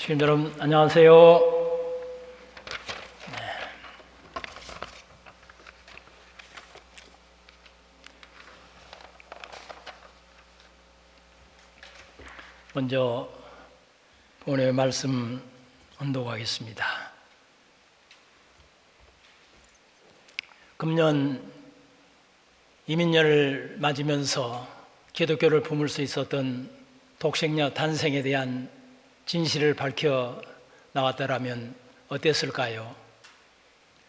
시민 여러분, 안녕하세요. 먼저 오늘 말씀 언독하겠습니다. 금년 이민년을 맞으면서 기독교를 품을 수 있었던 독생녀 탄생에 대한 진실을 밝혀 나왔더라면 어땠을까요?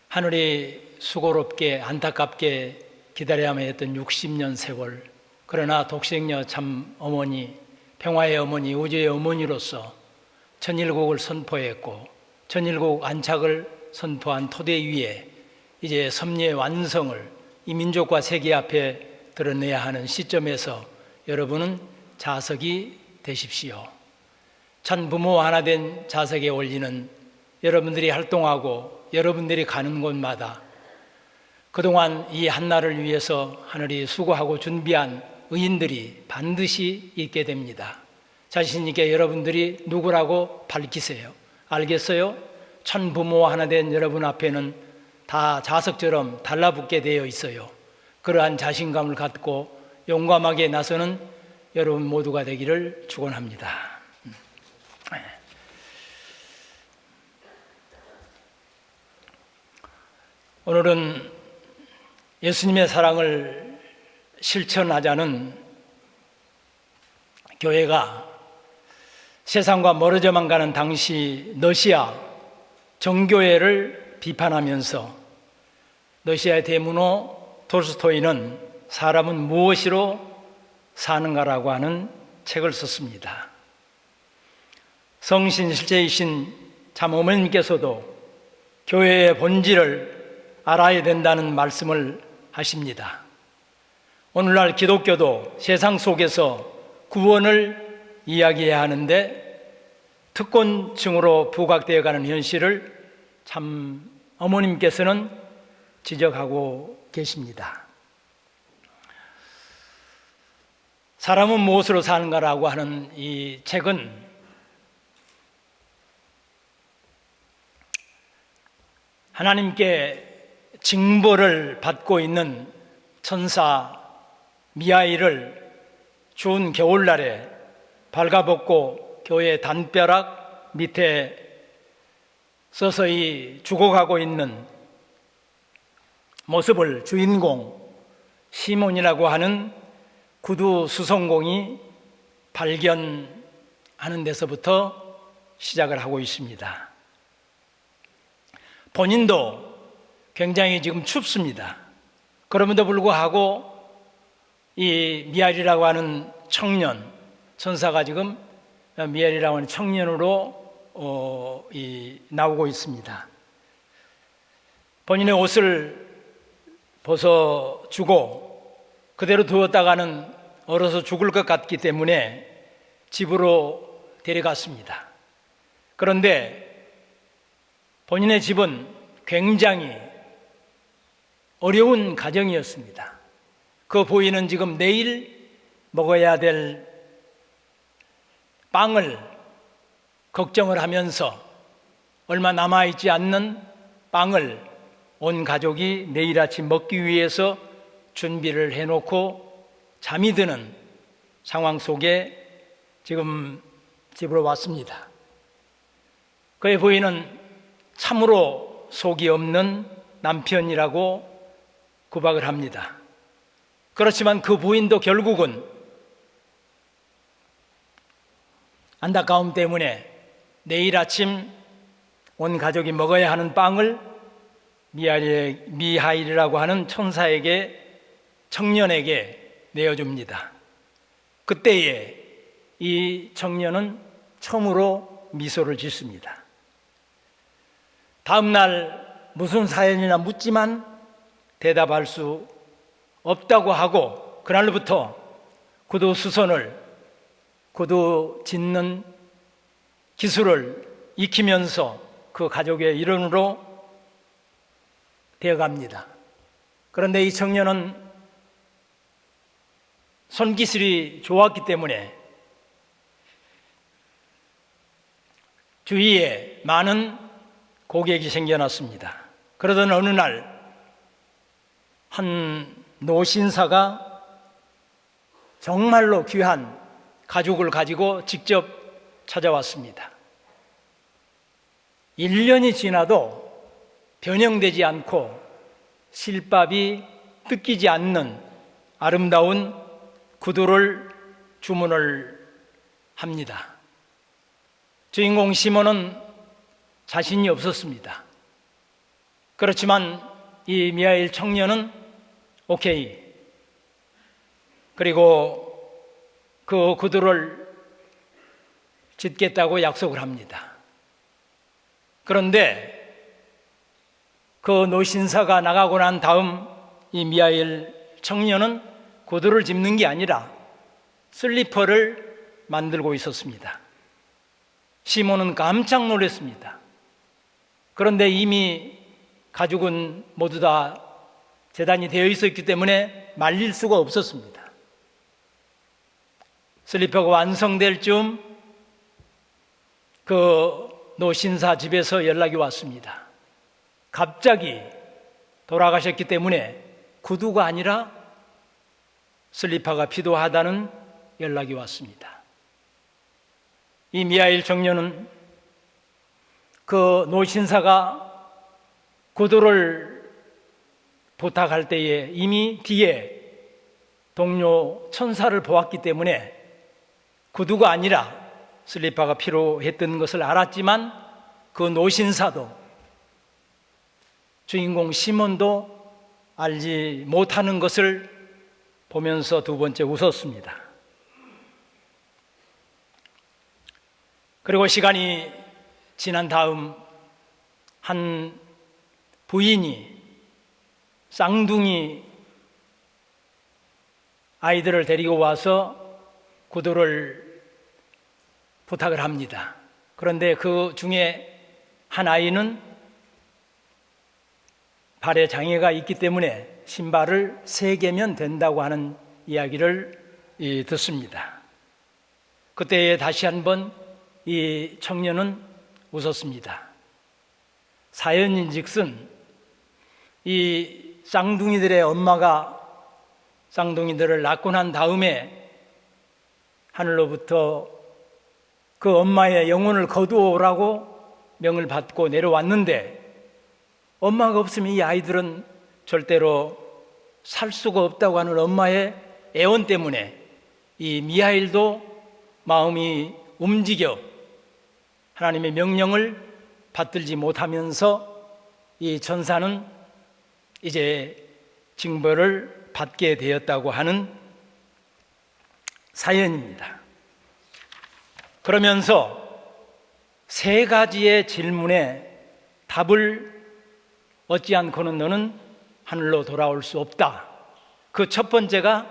하늘이 수고롭게 안타깝게 기다려야만 했던 60년 세월, 그러나 독생녀 참 어머니, 평화의 어머니, 우주의 어머니로서 천일국을 선포했고 천일국 안착을 선포한 토대 위에 이제 섭리의 완성을 이 민족과 세계 앞에 드러내야 하는 시점에서 여러분은 자석이 되십시오. 천 부모 하나 된 자석에 올리는 여러분들이 활동하고 여러분들이 가는 곳마다 그동안 이 한날을 위해서 하늘이 수고하고 준비한 의인들이 반드시 있게 됩니다. 자신 있게 여러분들이 누구라고 밝히세요. 알겠어요? 천 부모 하나 된 여러분 앞에는 다 자석처럼 달라붙게 되어 있어요. 그러한 자신감을 갖고 용감하게 나서는 여러분 모두가 되기를 축원합니다. 오늘은 예수님의 사랑을 실천하자는 교회가 세상과 멀어져만 가는 당시 러시아 정교회를 비판하면서 러시아의 대문호 톨스토이는 사람은 무엇으로 사는가라고 하는 책을 썼습니다. 성신 실제이신 참 어머님께서도 교회의 본질을 알아야 된다는 말씀을 하십니다. 오늘날 기독교도 세상 속에서 구원을 이야기해야 하는데 특권층으로 부각되어 가는 현실을 참 어머님께서는 지적하고 계십니다. 사람은 무엇으로 사는가라고 하는 이 책은 하나님께 징벌을 받고 있는 천사 미하일을 추운 겨울날에 발가벗고 교회 담벼락 밑에 서서히 죽어가고 있는 모습을 주인공 시몬이라고 하는 구두 수송공이 발견하는 데서부터 시작을 하고 있습니다. 본인도 굉장히 지금 춥습니다. 그럼에도 불구하고 이 미알이라고 하는 청년, 천사가 지금 미알이라고 하는 청년으로 나오고 있습니다. 본인의 옷을 벗어주고 그대로 두었다가는 얼어서 죽을 것 같기 때문에 집으로 데려갔습니다. 그런데 본인의 집은 굉장히 어려운 가정이었습니다. 그 부인은 지금 내일 먹어야 될 빵을 걱정을 하면서 얼마 남아있지 않는 빵을 온 가족이 내일 아침 먹기 위해서 준비를 해놓고 잠이 드는 상황 속에 지금 집으로 왔습니다. 그의 부인은 참으로 속이 없는 남편이라고 구박을 합니다. 그렇지만 그 부인도 결국은 안타까움 때문에 내일 아침 온 가족이 먹어야 하는 빵을 미하일이라고 하는 천사에게, 청년에게 내어줍니다. 그때에 이 청년은 처음으로 미소를 짓습니다. 다음 날 무슨 사연이나 묻지만 대답할 수 없다고 하고 그날부터 구두 수선을, 구두 짓는 기술을 익히면서 그 가족의 일원으로 되어갑니다. 그런데 이 청년은 손기술이 좋았기 때문에 주위에 많은 고객이 생겨났습니다. 그러던 어느 날 한 노신사가 정말로 귀한 가죽을 가지고 직접 찾아왔습니다. 1년이 지나도 변형되지 않고 실밥이 뜯기지 않는 아름다운 구두를 주문을 합니다. 주인공 시몬은 자신이 없었습니다. 그렇지만 이 미하엘 청년은 오케이. 그리고 그 구두를 짓겠다고 약속을 합니다. 그런데 그 노신사가 나가고 난 다음 이 미하엘 청년은 구두를 짚는 게 아니라 슬리퍼를 만들고 있었습니다. 시몬은 깜짝 놀랐습니다. 그런데 이미 가죽은 모두 다 재단이 되어 있었기 때문에 말릴 수가 없었습니다. 슬리퍼가 완성될 즈음 그 노신사 집에서 연락이 왔습니다. 갑자기 돌아가셨기 때문에 구두가 아니라 슬리퍼가 필요하다는 연락이 왔습니다. 이 미하엘 청년은 그 노신사가 구두를 부탁할 때에 이미 뒤에 동료 천사를 보았기 때문에 구두가 아니라 슬리퍼가 필요했던 것을 알았지만 그 노신사도 주인공 시몬도 알지 못하는 것을 보면서 두 번째 웃었습니다. 그리고 시간이 지난 다음 한 부인이 쌍둥이 아이들을 데리고 와서 구두를 부탁을 합니다. 그런데 그 중에 한 아이는 발에 장애가 있기 때문에 신발을 3개면 된다고 하는 이야기를 듣습니다. 그때 다시 한번 이 청년은 웃었습니다. 사연인즉슨 이 쌍둥이들의 엄마가 쌍둥이들을 낳고 난 다음에 하늘로부터 그 엄마의 영혼을 거두어오라고 명을 받고 내려왔는데 엄마가 없으면 이 아이들은 절대로 살 수가 없다고 하는 엄마의 애원 때문에 이 미하엘도 마음이 움직여 하나님의 명령을 받들지 못하면서 이 천사는 이제 징벌을 받게 되었다고 하는 사연입니다. 그러면서 3가지의 질문에 답을 얻지 않고는 너는 하늘로 돌아올 수 없다. 그 첫 번째가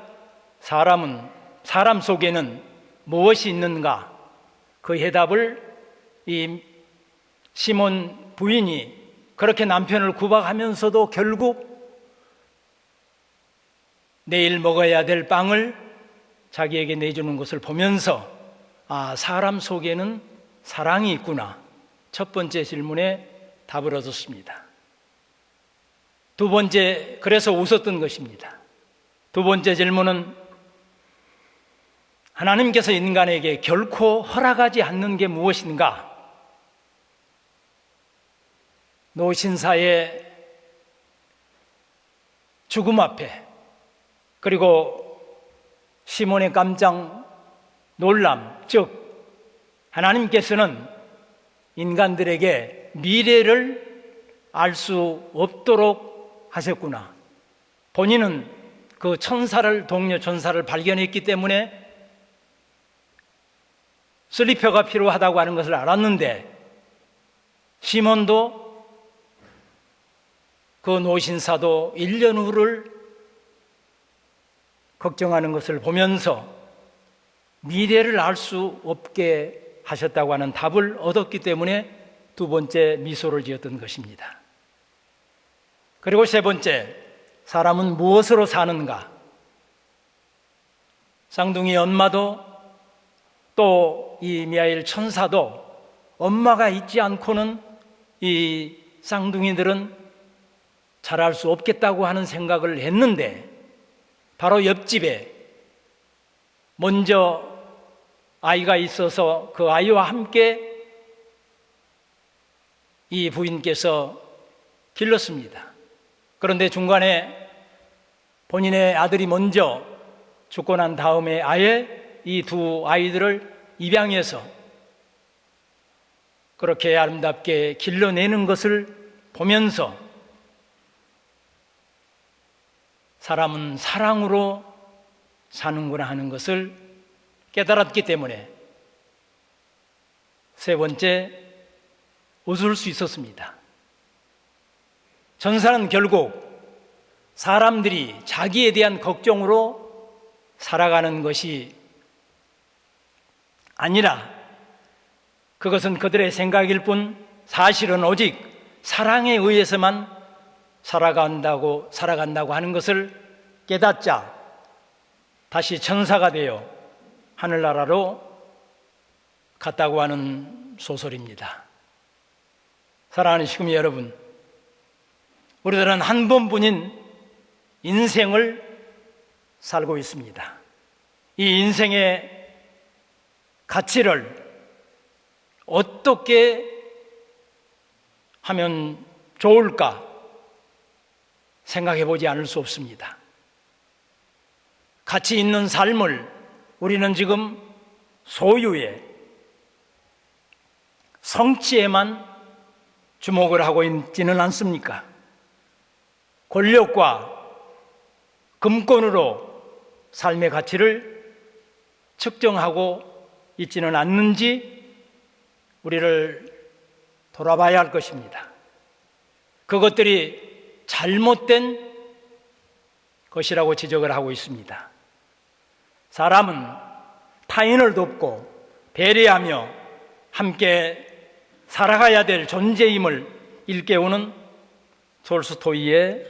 사람 속에는 무엇이 있는가? 그 해답을 이 시몬 부인이 그렇게 남편을 구박하면서도 결국 내일 먹어야 될 빵을 자기에게 내주는 것을 보면서 사람 속에는 사랑이 있구나. 첫 번째 질문에 답을 얻었습니다. 두 번째, 그래서 웃었던 것입니다. 두 번째 질문은 하나님께서 인간에게 결코 허락하지 않는 게 무엇인가? 노신사의 죽음 앞에 그리고 시몬의 깜짝 놀람, 즉 하나님께서는 인간들에게 미래를 알 수 없도록 하셨구나. 본인은 그 동료 천사를 발견했기 때문에 슬리퍼가 필요하다고 하는 것을 알았는데 시몬도 그 노신사도 1년 후를 걱정하는 것을 보면서 미래를 알 수 없게 하셨다고 하는 답을 얻었기 때문에 두 번째 미소를 지었던 것입니다. 그리고 세 번째, 사람은 무엇으로 사는가? 쌍둥이 엄마도 또 이 미하엘 천사도 엄마가 있지 않고는 이 쌍둥이들은 자랄 수 없겠다고 하는 생각을 했는데, 바로 옆집에 먼저 아이가 있어서 그 아이와 함께 이 부인께서 길렀습니다. 그런데 중간에 본인의 아들이 먼저 죽고 난 다음에 아예 이 두 아이들을 입양해서 그렇게 아름답게 길러내는 것을 보면서 사람은 사랑으로 사는구나 하는 것을 깨달았기 때문에 세 번째, 웃을 수 있었습니다. 전사는 결국 사람들이 자기에 대한 걱정으로 살아가는 것이 아니라 그것은 그들의 생각일 뿐 사실은 오직 사랑에 의해서만 살아간다고 하는 것을 깨닫자 다시 천사가 되어 하늘나라로 갔다고 하는 소설입니다. 사랑하는 시구미 여러분, 우리들은 한 번뿐인 인생을 살고 있습니다. 이 인생의 가치를 어떻게 하면 좋을까 생각해 보지 않을 수 없습니다. 가치 있는 삶을 우리는 지금 소유에, 성취에만 주목을 하고 있지는 않습니까? 권력과 금권으로 삶의 가치를 측정하고 있지는 않는지 우리를 돌아봐야 할 것입니다. 그것들이 잘못된 것이라고 지적을 하고 있습니다. 사람은 타인을 돕고 배려하며 함께 살아가야 될 존재임을 일깨우는 톨스토이의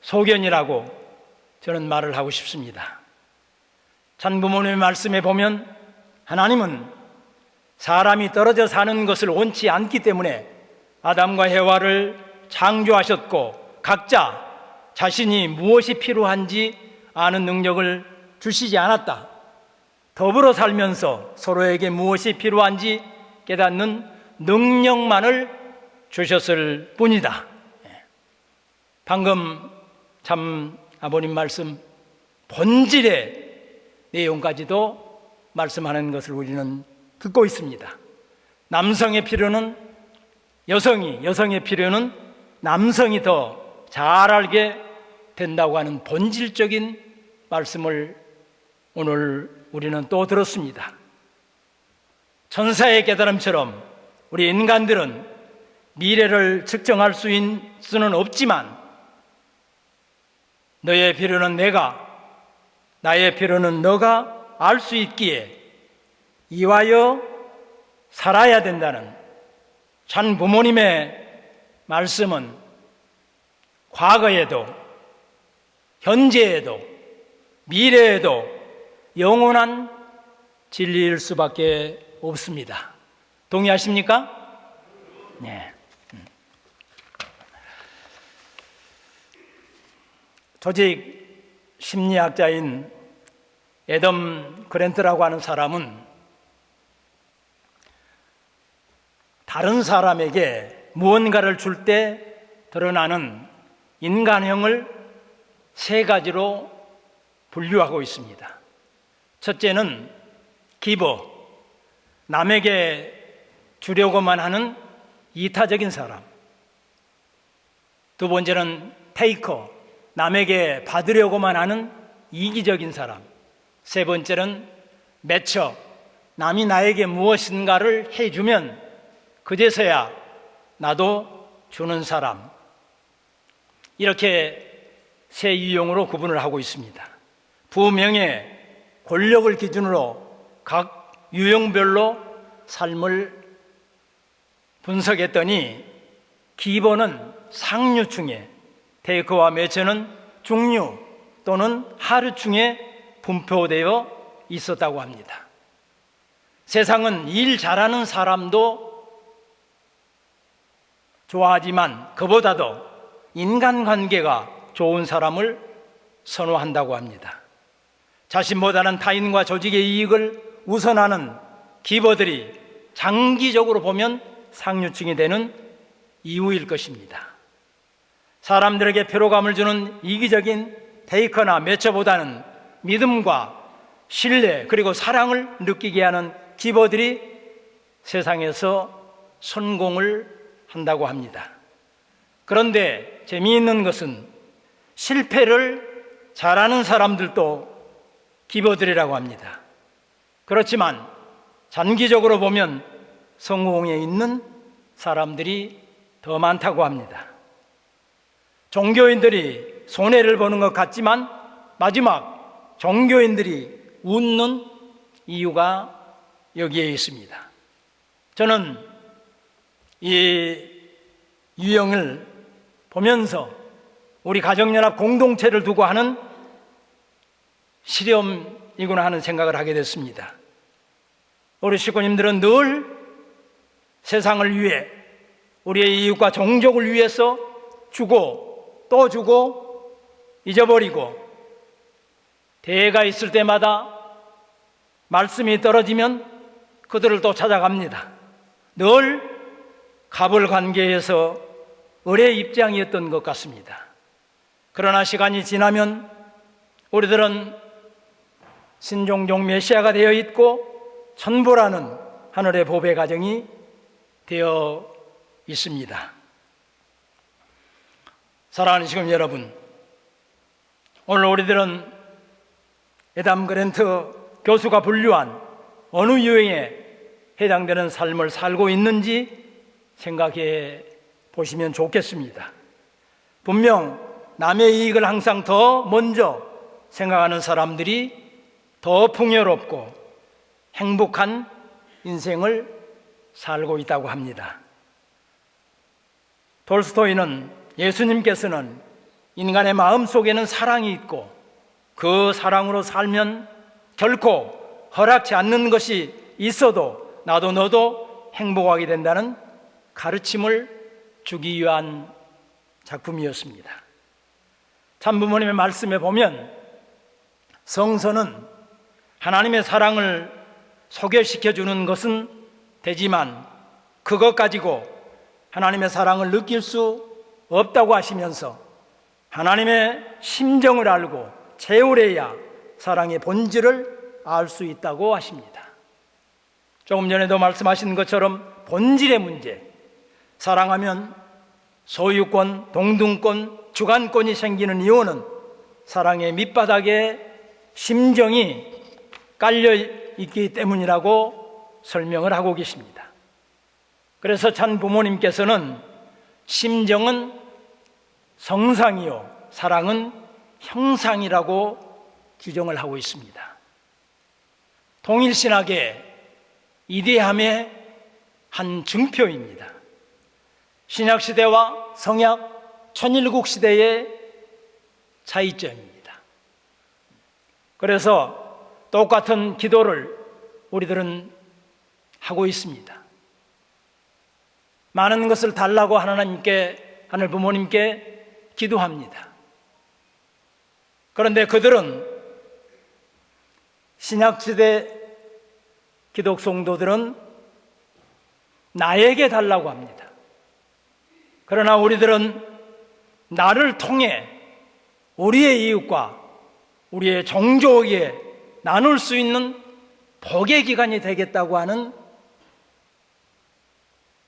소견이라고 저는 말을 하고 싶습니다. 찬부모님의 말씀에 보면 하나님은 사람이 떨어져 사는 것을 원치 않기 때문에 아담과 해와를 창조하셨고 각자 자신이 무엇이 필요한지 아는 능력을 주시지 않았다. 더불어 살면서 서로에게 무엇이 필요한지 깨닫는 능력만을 주셨을 뿐이다. 방금 참 아버님 말씀 본질의 내용까지도 말씀하는 것을 우리는 듣고 있습니다. 남성의 필요는 여성이, 여성의 필요는 남성이 더 잘 알게 된다고 하는 본질적인 말씀을 오늘 우리는 또 들었습니다. 천사의 깨달음처럼 우리 인간들은 미래를 측정할 수는 없지만 너의 필요는 내가, 나의 필요는 너가 알 수 있기에 이와여 살아야 된다는 참 부모님의 말씀은 과거에도 현재에도 미래에도 영원한 진리일 수밖에 없습니다. 동의하십니까? 네. 조직 심리학자인 애덤 그랜트라고 하는 사람은 다른 사람에게 무언가를 줄 때 드러나는 인간형을 세 가지로 분류하고 있습니다. 첫째는 기버, 남에게 주려고만 하는 이타적인 사람. 두 번째는 테이커, 남에게 받으려고만 하는 이기적인 사람. 세 번째는 매처, 남이 나에게 무엇인가를 해주면 그제서야 나도 주는 사람. 이렇게 세 유형으로 구분을 하고 있습니다. 부명예, 권력을 기준으로 각 유형별로 삶을 분석했더니 기버는 상류층에, 테이커와 매처는 중류 또는 하류층에 분포되어 있었다고 합니다. 세상은 일 잘하는 사람도 좋아하지만 그보다도 인간관계가 좋은 사람을 선호한다고 합니다. 자신보다는 타인과 조직의 이익을 우선하는 기버들이 장기적으로 보면 상류층이 되는 이유일 것입니다. 사람들에게 피로감을 주는 이기적인 테이커나 매처보다는 믿음과 신뢰 그리고 사랑을 느끼게 하는 기버들이 세상에서 성공을 한다고 합니다. 그런데 재미있는 것은 실패를 잘하는 사람들도 기버들이라고 합니다. 그렇지만 장기적으로 보면 성공에 있는 사람들이 더 많다고 합니다. 종교인들이 손해를 보는 것 같지만 마지막 종교인들이 웃는 이유가 여기에 있습니다. 저는 이 유형을 보면서 우리 가정연합 공동체를 두고 하는 실험이구나 하는 생각을 하게 됐습니다. 우리 식구님들은 늘 세상을 위해 우리의 이웃과 종족을 위해서 주고 또 주고 잊어버리고 대회가 있을 때마다 말씀이 떨어지면 그들을 또 찾아갑니다. 늘 갑을 관계에서 을의 입장이었던 것 같습니다. 그러나 시간이 지나면 우리들은 신종종 메시아가 되어 있고 천부라는 하늘의 보배 가정이 되어 있습니다. 사랑하는 지금 여러분, 오늘 우리들은 에담 그랜트 교수가 분류한 어느 유형에 해당되는 삶을 살고 있는지 생각해 보시면 좋겠습니다. 분명 남의 이익을 항상 더 먼저 생각하는 사람들이 더 풍요롭고 행복한 인생을 살고 있다고 합니다. 톨스토이는 예수님께서는 인간의 마음 속에는 사랑이 있고 그 사랑으로 살면 결코 허락지 않는 것이 있어도 나도 너도 행복하게 된다는 가르침을 주기 위한 작품이었습니다. 참부모님의 말씀에 보면 성서는 하나님의 사랑을 소개시켜주는 것은 되지만 그것 가지고 하나님의 사랑을 느낄 수 없다고 하시면서 하나님의 심정을 알고 채울해야 사랑의 본질을 알 수 있다고 하십니다. 조금 전에도 말씀하신 것처럼 본질의 문제, 사랑하면 소유권, 동등권, 주관권이 생기는 이유는 사랑의 밑바닥에 심정이 깔려 있기 때문이라고 설명을 하고 계십니다. 그래서 참 부모님께서는 심정은 성상이요 사랑은 형상이라고 규정을 하고 있습니다. 통일신학의 이대함의 한 증표입니다. 신약시대와 성약, 천일국시대의 차이점입니다. 그래서 똑같은 기도를 우리들은 하고 있습니다. 많은 것을 달라고 하나님께, 하늘 부모님께 기도합니다. 그런데 그들은 신약시대 기독 성도들은 나에게 달라고 합니다. 그러나 우리들은 나를 통해 우리의 이웃과 우리의 종족에 나눌 수 있는 복의 기간이 되겠다고 하는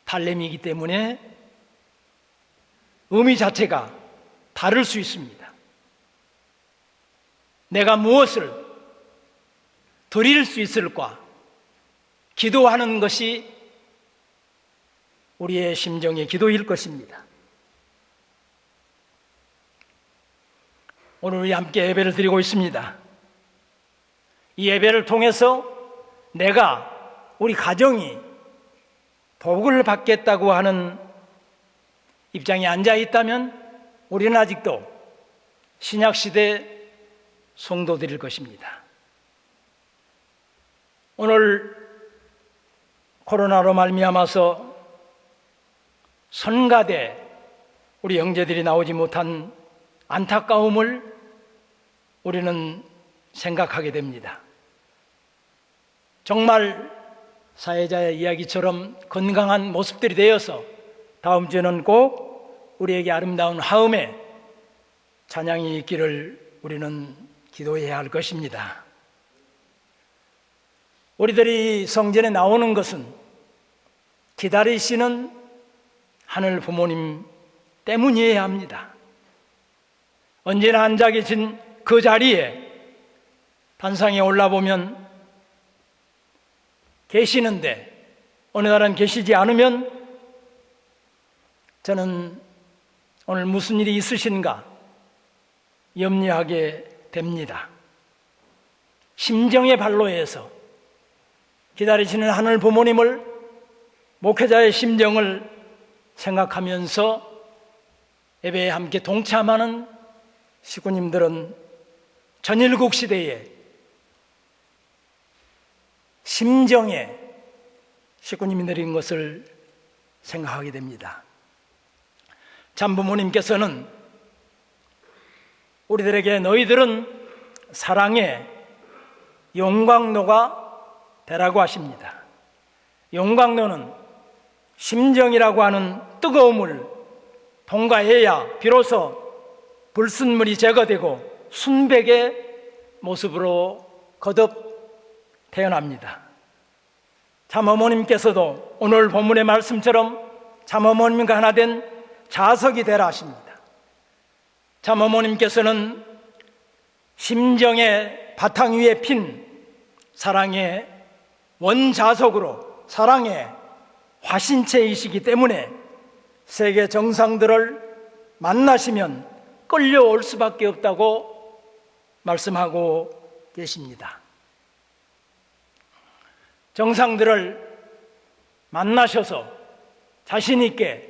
달램이기 때문에 의미 자체가 다를 수 있습니다. 내가 무엇을 드릴 수 있을까? 기도하는 것이 우리의 심정의 기도일 것입니다. 오늘 우리 함께 예배를 드리고 있습니다. 이 예배를 통해서 내가, 우리 가정이 복을 받겠다고 하는 입장에 앉아 있다면 우리는 아직도 신약시대 성도들일 것입니다. 오늘 코로나로 말미암아서 손가대 우리 형제들이 나오지 못한 안타까움을 우리는 생각하게 됩니다. 정말 사회자의 이야기처럼 건강한 모습들이 되어서 다음 주에는 꼭 우리에게 아름다운 화음의 찬양이 있기를 우리는 기도해야 할 것입니다. 우리들이 성전에 나오는 것은 기다리시는 하늘 부모님 때문이어야 합니다. 언제나 앉아 계신 그 자리에 단상에 올라보면 계시는데 어느 날은 계시지 않으면 저는 오늘 무슨 일이 있으신가 염려하게 됩니다. 심정의 발로에서 기다리시는 하늘 부모님을, 목회자의 심정을 생각하면서 예배에 함께 동참하는 식구님들은 전일국 시대에 심정의 식구님들인 것을 생각하게 됩니다. 참 부모님께서는 우리들에게 너희들은 사랑의 용광로가 되라고 하십니다. 용광로는 심정이라고 하는 뜨거움을 통과해야 비로소 불순물이 제거되고 순백의 모습으로 거듭 태어납니다. 참 어머님께서도 오늘 본문의 말씀처럼 참 어머님과 하나 된 자석이 되라 하십니다. 참 어머님께서는 심정의 바탕 위에 핀 사랑의 원자석으로 사랑의 화신체이시기 때문에 세계 정상들을 만나시면 끌려올 수밖에 없다고 말씀하고 계십니다. 정상들을 만나셔서 자신 있게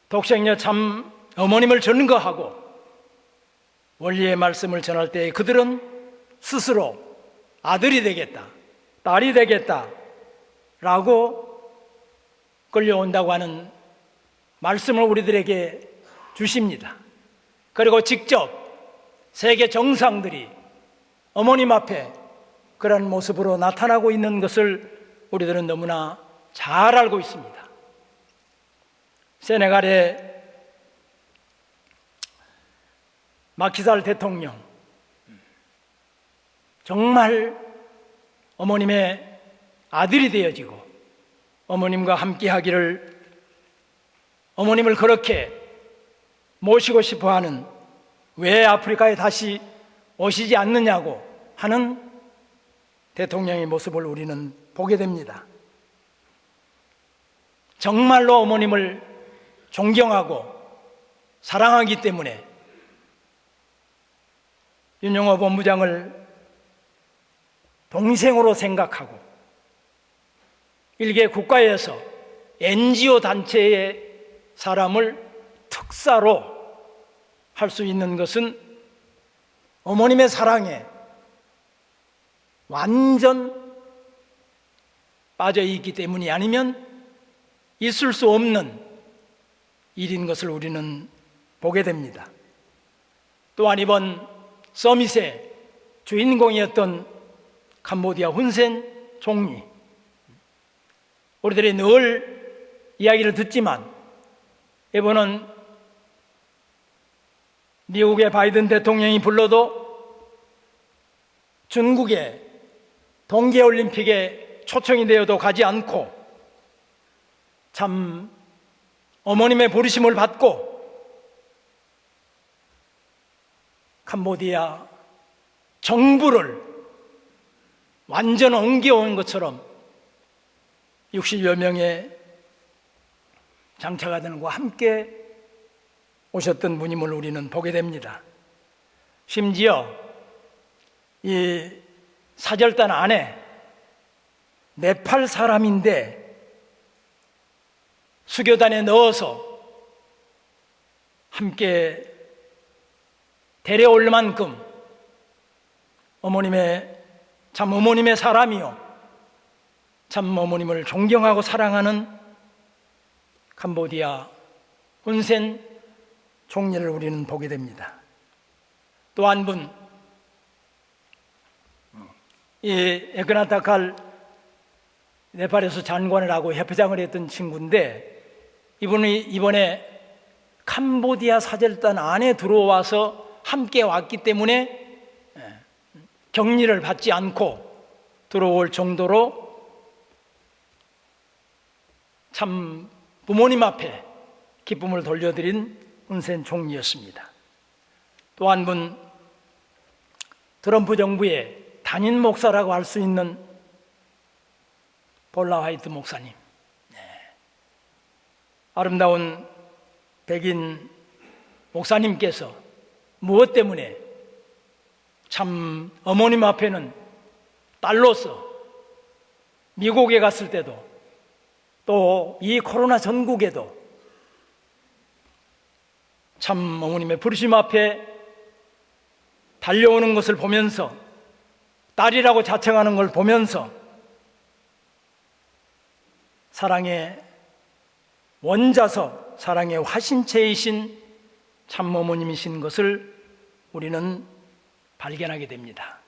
독생녀 참 어머님을 전거하고 원리의 말씀을 전할 때 그들은 스스로 아들이 되겠다, 딸이 되겠다 라고 끌려온다고 하는 말씀을 우리들에게 주십니다. 그리고 직접 세계 정상들이 어머님 앞에 그런 모습으로 나타나고 있는 것을 우리들은 너무나 잘 알고 있습니다. 세네갈의 마키살 대통령, 정말 어머님의 아들이 되어지고 어머님과 함께 하기를, 어머님을 그렇게 모시고 싶어 하는, 왜 아프리카에 다시 오시지 않느냐고 하는 대통령의 모습을 우리는 보게 됩니다. 정말로 어머님을 존경하고 사랑하기 때문에 윤영호 본부장을 동생으로 생각하고 일개 국가에서 NGO 단체의 사람을 특사로 할 수 있는 것은 어머님의 사랑에 완전 빠져 있기 때문이 아니면 있을 수 없는 일인 것을 우리는 보게 됩니다. 또한 이번 서밋의 주인공이었던 캄보디아 훈센 총리, 우리들이 늘 이야기를 듣지만 이번은 미국의 바이든 대통령이 불러도 중국의 동계올림픽에 초청이 되어도 가지 않고 참 어머님의 부르심을 받고 캄보디아 정부를 완전 옮겨온 것처럼 60여 명의 장차관들과 함께 오셨던 분임을 우리는 보게 됩니다. 심지어 이 사절단 안에 네팔 사람인데 수교단에 넣어서 함께 데려올 만큼 참 어머님의 사람이요, 참 어머님을 존경하고 사랑하는 캄보디아 훈센 총리를 우리는 보게 됩니다. 또 한 분, 이 에그나타칼 네팔에서 장관을 하고 협회장을 했던 친구인데, 이분이 이번에 캄보디아 사절단 안에 들어와서 함께 왔기 때문에 격리를 받지 않고 들어올 정도로 참 부모님 앞에 기쁨을 돌려드린 훈센 총리였습니다. 또 한 분, 트럼프 정부의 단임 목사라고 할 수 있는 볼라 화이트 목사님, 아름다운 백인 목사님께서 무엇 때문에 참 어머님 앞에는 딸로서 미국에 갔을 때도 또 이 코로나 전국에도 참 어머님의 부르심 앞에 달려오는 것을 보면서, 딸이라고 자청하는 걸 보면서 사랑의 원자서, 사랑의 화신체이신 참 어머님이신 것을 우리는 발견하게 됩니다.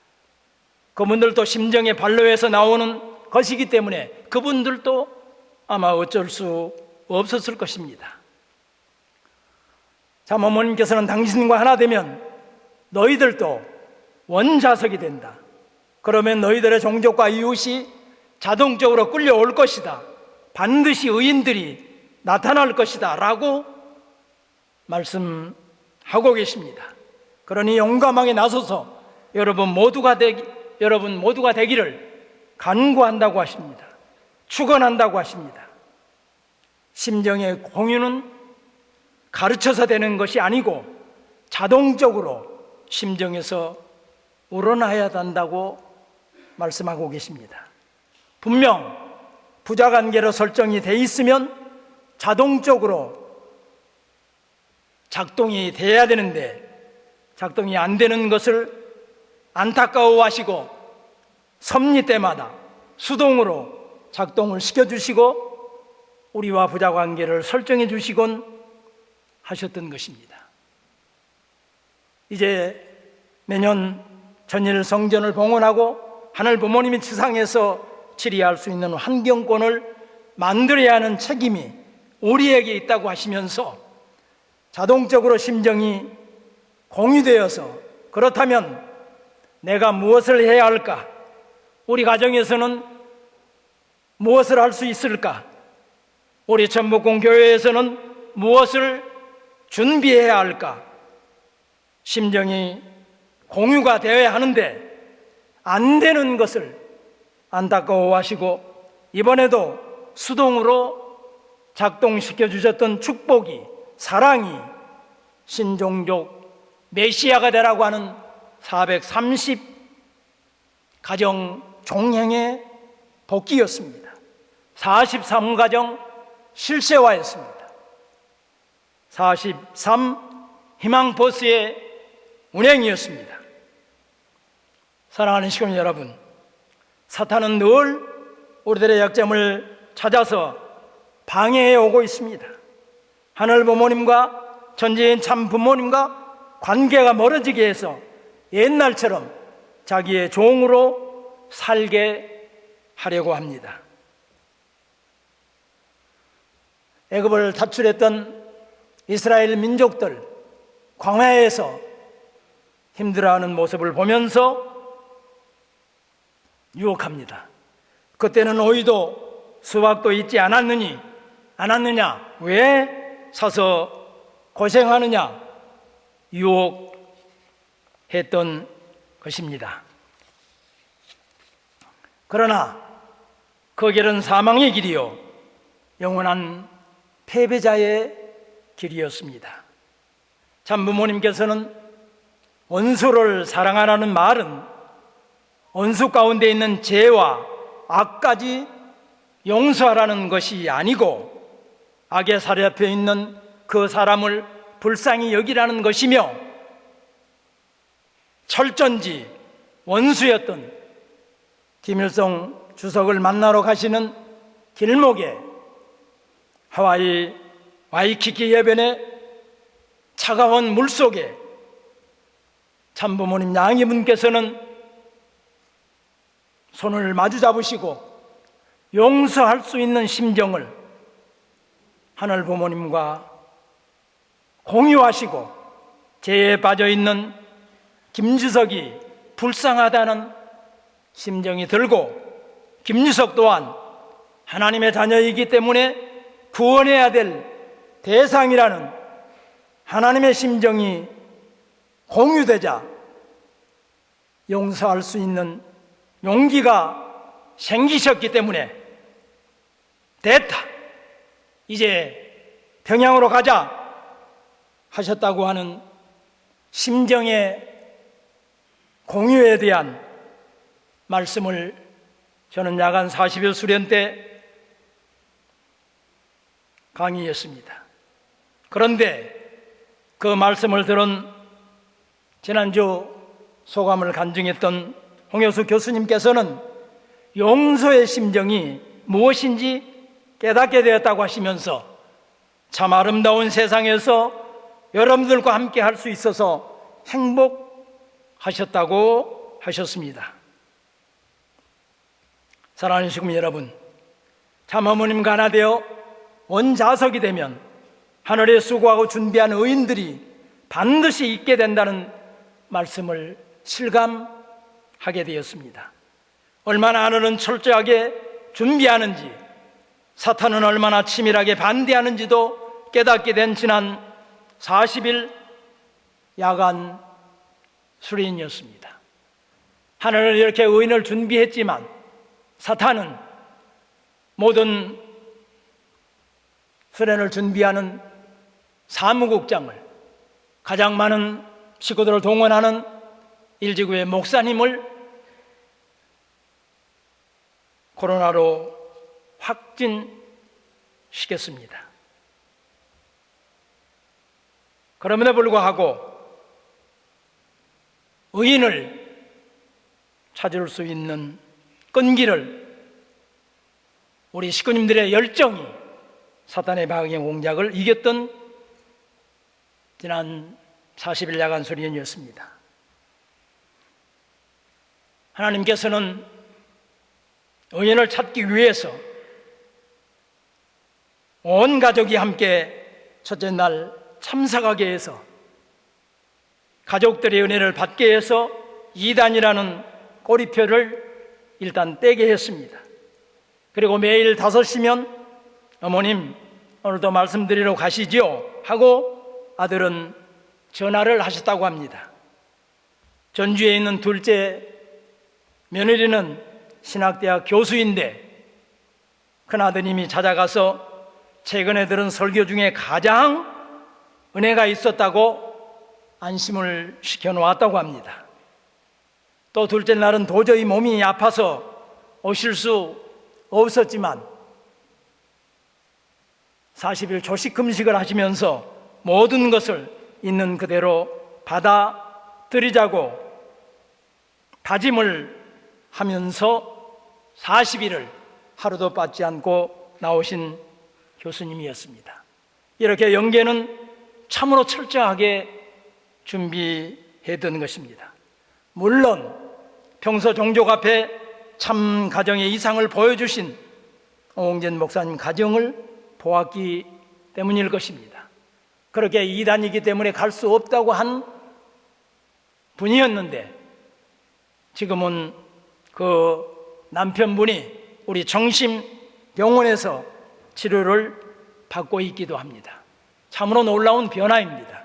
그분들도 심정의 반로에서 나오는 것이기 때문에 그분들도 아마 어쩔 수 없었을 것입니다. 참 어머님께서는 당신과 하나 되면 너희들도 원자석이 된다. 그러면 너희들의 종족과 이웃이 자동적으로 끌려올 것이다. 반드시 의인들이 나타날 것이다 라고 말씀하고 계십니다. 그러니 용감하게 나서서 여러분 모두가 되기를 간구한다고 하십니다. 축원한다고 하십니다. 심정의 공유는 가르쳐서 되는 것이 아니고 자동적으로 심정에서 우러나야 한다고 말씀하고 계십니다. 분명 부자관계로 설정이 돼 있으면 자동적으로 작동이 돼야 되는데 작동이 안 되는 것을 안타까워하시고 섭리 때마다 수동으로 작동을 시켜주시고 우리와 부자관계를 설정해 주시곤 하셨던 것입니다. 이제 매년 전일 성전을 봉헌하고 하늘 부모님이 지상에서 치리할 수 있는 환경권을 만들어야 하는 책임이 우리에게 있다고 하시면서 자동적으로 심정이 공유되어서 그렇다면 내가 무엇을 해야 할까? 우리 가정에서는 무엇을 할 수 있을까? 우리 전북공교회에서는 무엇을 준비해야 할까? 심정이 공유가 되어야 하는데 안 되는 것을 안타까워하시고 이번에도 수동으로 작동시켜 주셨던 축복이, 사랑이 신종족 메시아가 되라고 하는 430 가정 종행의 복귀였습니다. 43가정 실세화였습니다. 43 희망버스의 운행이었습니다. 사랑하는 시민 여러분, 사탄은 늘 우리들의 약점을 찾아서 방해해 오고 있습니다. 하늘 부모님과 전지인 참 부모님과 관계가 멀어지게 해서 옛날처럼 자기의 종으로 살게 하려고 합니다. 애굽을 탈출했던 이스라엘 민족들 광야에서 힘들어하는 모습을 보면서 유혹합니다. 그때는 오이도 수박도 있지 않았느냐? 왜 사서 고생하느냐? 유혹했던 것입니다. 그러나 그 길은 사망의 길이요 영원한 패배자의 길이었습니다. 참 부모님께서는 원수를 사랑하라는 말은 원수 가운데 있는 죄와 악까지 용서하라는 것이 아니고 악의 살 옆에 있는 그 사람을 불쌍히 여기라는 것이며, 철전지 원수였던 김일성 주석을 만나러 가시는 길목에 하와이 와이키키 해변의 차가운 물속에 참부모님 양이분께서는 손을 마주 잡으시고 용서할 수 있는 심정을 하늘 부모님과 공유하시고 죄에 빠져있는 김주석이 불쌍하다는 심정이 들고, 김주석 또한 하나님의 자녀이기 때문에 구원해야 될 대상이라는 하나님의 심정이 공유되자 용서할 수 있는 용기가 생기셨기 때문에 됐다, 이제 평양으로 가자 하셨다고 하는 심정의 공유에 대한 말씀을 저는 야간 40일 수련 때 강의했습니다. 그런데 그 말씀을 들은 지난주 소감을 간증했던 홍효수 교수님께서는 용서의 심정이 무엇인지 깨닫게 되었다고 하시면서 참 아름다운 세상에서 여러분들과 함께 할 수 있어서 행복하셨다고 하셨습니다. 사랑하는 시민 여러분, 참 어머님과 하나 되어 원자석이 되면 하늘에 수고하고 준비한 의인들이 반드시 있게 된다는 말씀을 실감하게 되었습니다. 얼마나 하늘은 철저하게 준비하는지, 사탄은 얼마나 치밀하게 반대하는지도 깨닫게 된 지난 40일 야간 수련이었습니다. 하늘은 이렇게 의인을 준비했지만 사탄은 모든 수련을 준비하는 사무국장을, 가장 많은 식구들을 동원하는 일지구의 목사님을 코로나로 확진시켰습니다. 그럼에도 불구하고 의인을 찾을 수 있는 끈기를, 우리 식구님들의 열정이 사탄의 방해 공작을 이겼던 지난 40일 야간 수련이었습니다. 하나님께서는 의인을 찾기 위해서 온 가족이 함께 첫째 날 참석하게 해서 가족들의 은혜를 받게 해서 이단이라는 꼬리표를 일단 떼게 했습니다. 그리고 매일 5시면 어머님 오늘도 말씀드리러 가시죠 하고 아들은 전화를 하셨다고 합니다. 전주에 있는 둘째 며느리는 신학대학 교수인데 큰아드님이 찾아가서 최근에 들은 설교 중에 가장 은혜가 있었다고 안심을 시켜놓았다고 합니다. 또 둘째 날은 도저히 몸이 아파서 오실 수 없었지만 40일 조식 금식을 하시면서 모든 것을 있는 그대로 받아들이자고 다짐을 하면서 40일을 하루도 빠지 않고 나오신 교수님이었습니다. 이렇게 영계는 참으로 철저하게 준비했던 것입니다. 물론 평소 종족 앞에 참 가정의 이상을 보여주신 오홍전 목사님 가정을 보았기 때문일 것입니다. 그렇게 이단이기 때문에 갈 수 없다고 한 분이었는데 지금은 그 남편분이 우리 정심병원에서 치료를 받고 있기도 합니다. 참으로 놀라운 변화입니다.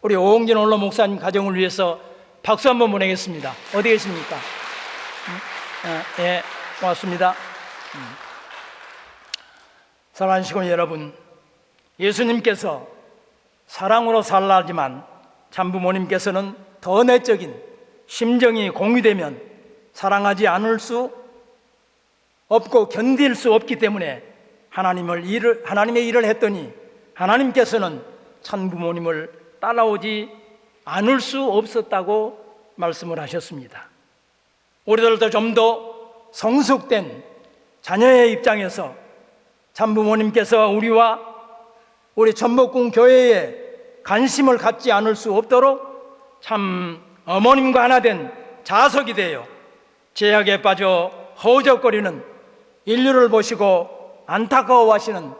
우리 오홍진 원로 목사님 가정을 위해서 박수 한번 보내겠습니다. 어디 계십니까? 예, 고맙습니다. 사랑하는 시민 여러분, 예수님께서 사랑으로 살라지만 참부모님께서는 더 내적인 심정이 공유되면 사랑하지 않을 수 없고 견딜 수 없기 때문에 하나님의 일을 했더니 하나님께서는 참부모님을 따라오지 않을 수 없었다고 말씀을 하셨습니다. 우리들도 좀 더 성숙된 자녀의 입장에서 참부모님께서 우리와 우리 전복궁 교회에 관심을 갖지 않을 수 없도록 참 어머님과 하나 된 자석이 되어 제약에 빠져 허우적거리는 인류를 보시고 안타까워하시는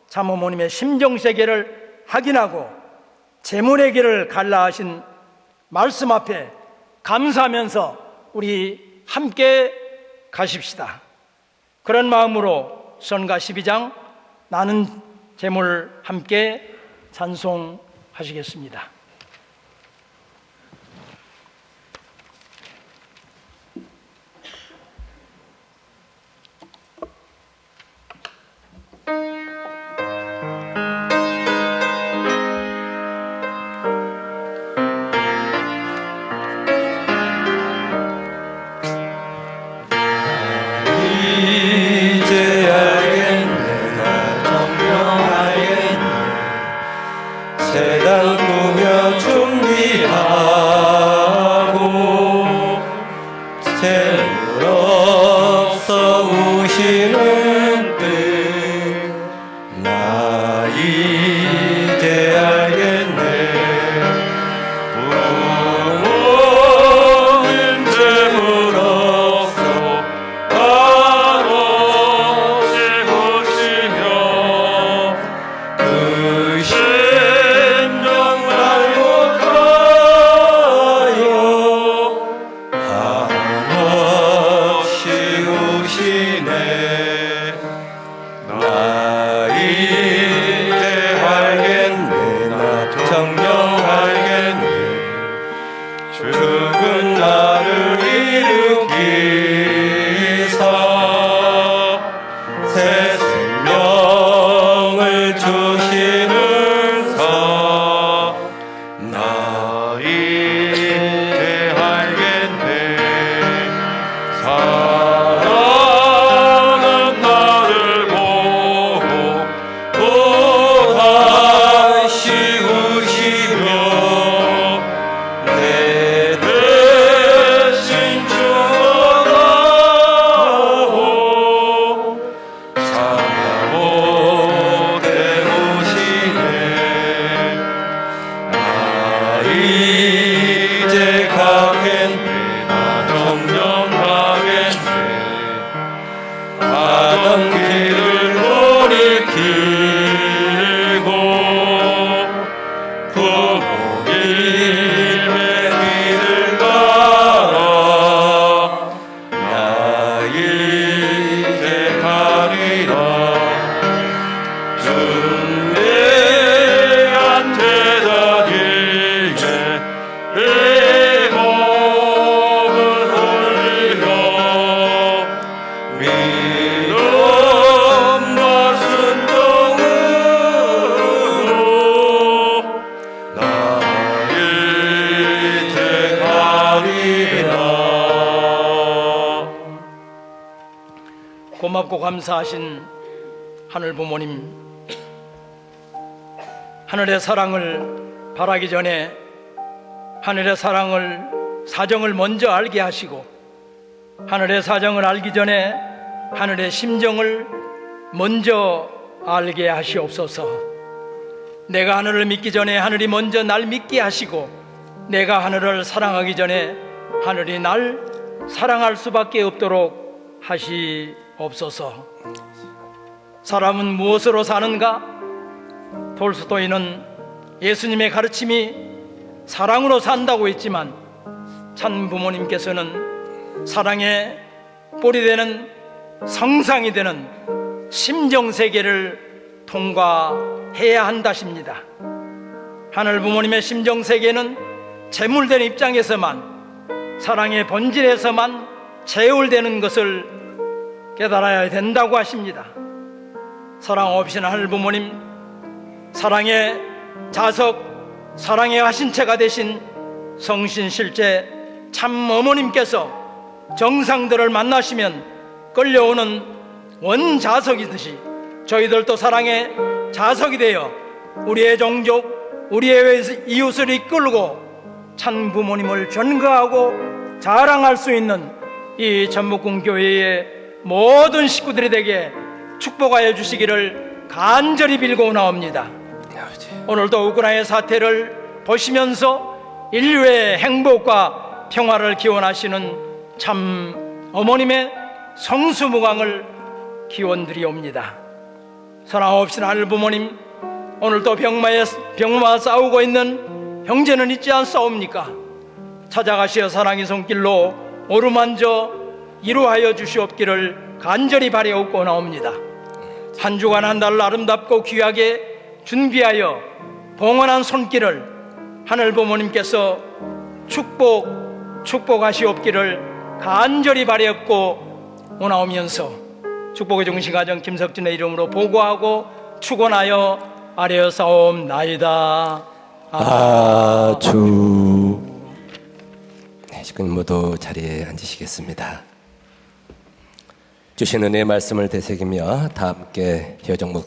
참 어머님의 심정세계를 확인하고 재물의 길을 갈라하신 말씀 앞에 감사하면서 우리 함께 가십시다. 그런 마음으로 선가 12장 나는 재물 함께 찬송하시겠습니다. 세상 꾸며 준비하고 재물 없어 우시는 뜻 나 이제 알겠네. 부모님 재물 없어 아버지 보시며 그 죽은 나를 일으키사 새 생명을 주시는 사 나 이제 알겠네. 사랑은 나를 보고 또 다시 우시며 내 대신 죽어가고 사랑하고 되우시네. 나 이제 가겠네. 나 정령하겠네. 가던 길을 돌이키고 부모님의 길을 가라. 나 이제 가리라. 준비한 제자에게 이 몸을 올리며 믿음과 순종으로 나 이제 가리라. 고맙고 감사하신 하늘 부모님, 하늘의 사랑을 바라기 전에 하늘의 사정을 먼저 알게 하시고 하늘의 사정을 알기 전에 하늘의 심정을 먼저 알게 하시옵소서. 내가 하늘을 믿기 전에 하늘이 먼저 날 믿게 하시고 내가 하늘을 사랑하기 전에 하늘이 날 사랑할 수밖에 없도록 하시옵소서. 사람은 무엇으로 사는가? 톨스토이는 예수님의 가르침이 사랑으로 산다고 했지만 참 부모님께서는 사랑의 뿌리 되는 성상이 되는 심정세계를 통과해야 한다십니다. 하늘 부모님의 심정세계는 재물된 입장에서만 사랑의 본질에서만 재울되는 것을 깨달아야 된다고 하십니다. 사랑 없이는 하늘 부모님, 사랑의 자석, 사랑의 화신체가 되신 성신실제 참 어머님께서 정상들을 만나시면 끌려오는 원자석이듯이 저희들도 사랑의 자석이 되어 우리의 종족, 우리의 이웃을 이끌고 참 부모님을 존경하고 자랑할 수 있는 이 전복궁 교회의 모든 식구들이 되게 축복하여 주시기를 간절히 빌고 나옵니다. 오늘도 우크라이나 사태를 보시면서 인류의 행복과 평화를 기원하시는 참 어머님의 성수무강을 기원드리옵니다. 사랑없이 하늘 부모님, 오늘도 병마와 싸우고 있는 형제는 있지 않사옵니까? 찾아가시어 사랑의 손길로 오르만져 이루하여 주시옵기를 간절히 바라옵고나옵니다. 한 주간 한 달 아름답고 귀하게 준비하여 봉헌한 손길을 하늘 부모님께서 축복하시옵기를 간절히 바라옵고 오나오면서 축복의 중심가정 김석진의 이름으로 보고하고 축원하여 아뢰어사옵나이다. 아주. 네, 식구님 모두 자리에 앉으시겠습니다. 주신 은혜의 말씀을 되새기며 다 함께 효정 목사